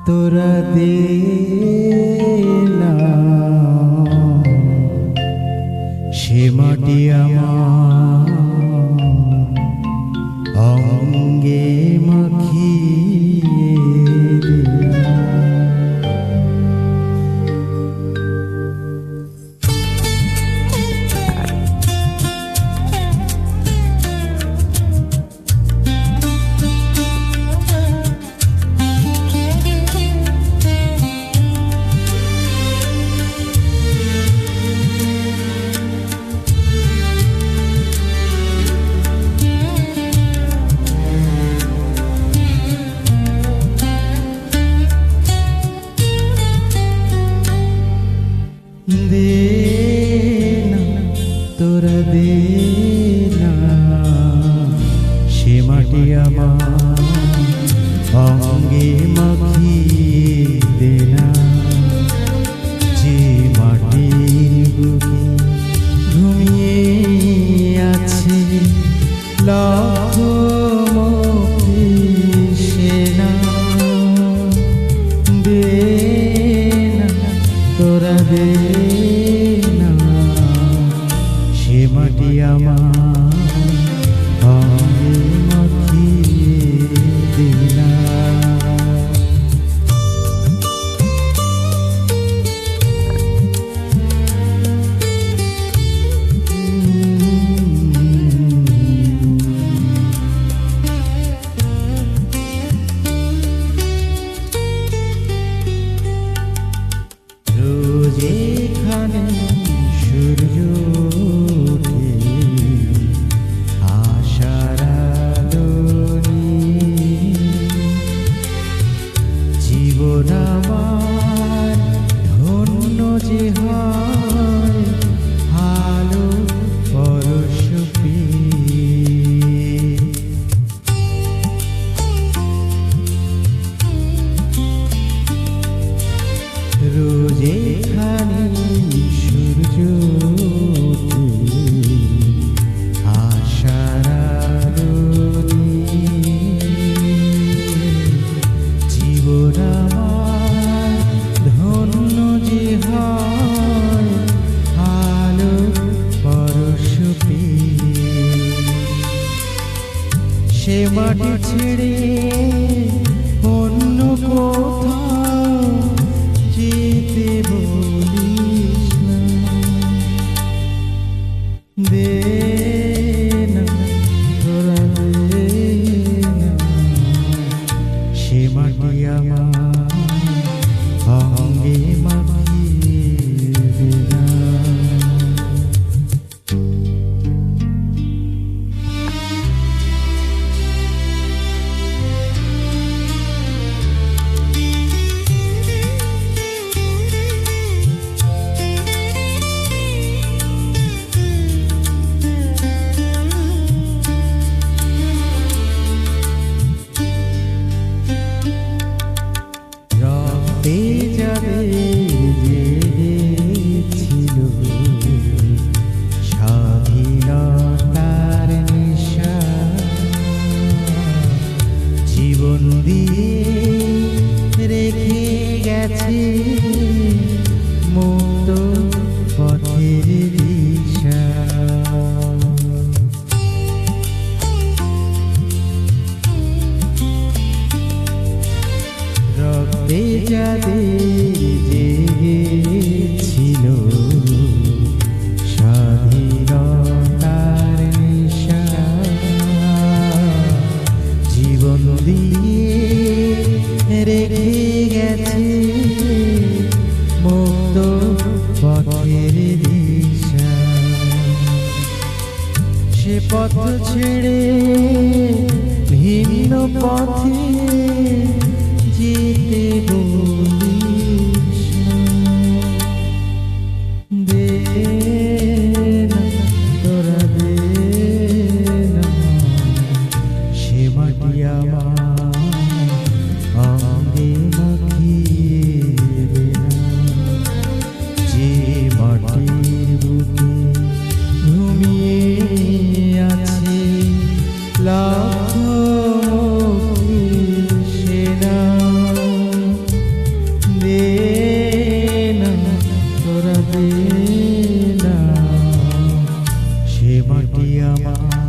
তোরা দে না সে মাটি আমার অঙ্গে মাখিয়ে দিলাম। দে না তোরা দে না সে মাটি আমার অঙ্গে মাখিয়ে দে না যে মাটির বুকে ঘুমিয়ে আছে লাখ সেনা। দে না তোরা দে না সে মাটি আমার অঙ্গে মাখিয়ে দিলাম। যেখানে সূর্য ওঠে আশার আলো নিয়ে, জীবন আমার ধন্য যে হয় আলো পরশ পেয়ে। রোজ এখানে সূর্য ওঠে আশার আলো নিয়ে, জীবন আমার ধন্য যে হয় আলো পরশ পেয়ে। সে মাটি ছেড়ে অন্য কোথাও যেতে বলিস না। দে না তোরা দে না সে মাটি আমার অঙ্গে মাখিয়ে দিলাম। রক্তে যাবে জেগেছিল স্বাধীনতার নেশা, জীবন দিয়ে রেখে গেছে মুক্ত পথের দিশা। রক্তে যাদের জেগেছিল স্বাধীনতার নেশা, জীবন দিয়ে রেখে গেছে মুক্ত পথের দিশা। সে পথ ছেড়ে ভিন্ন পথে যেতে বলিস না। দে না তোরা দে না সে মাটি আমার অঙ্গে মাখিয়ে দিলাম। যে মাটির বুকে ঘুমিয়ে আছে লাখ সেনা। মাটি আমার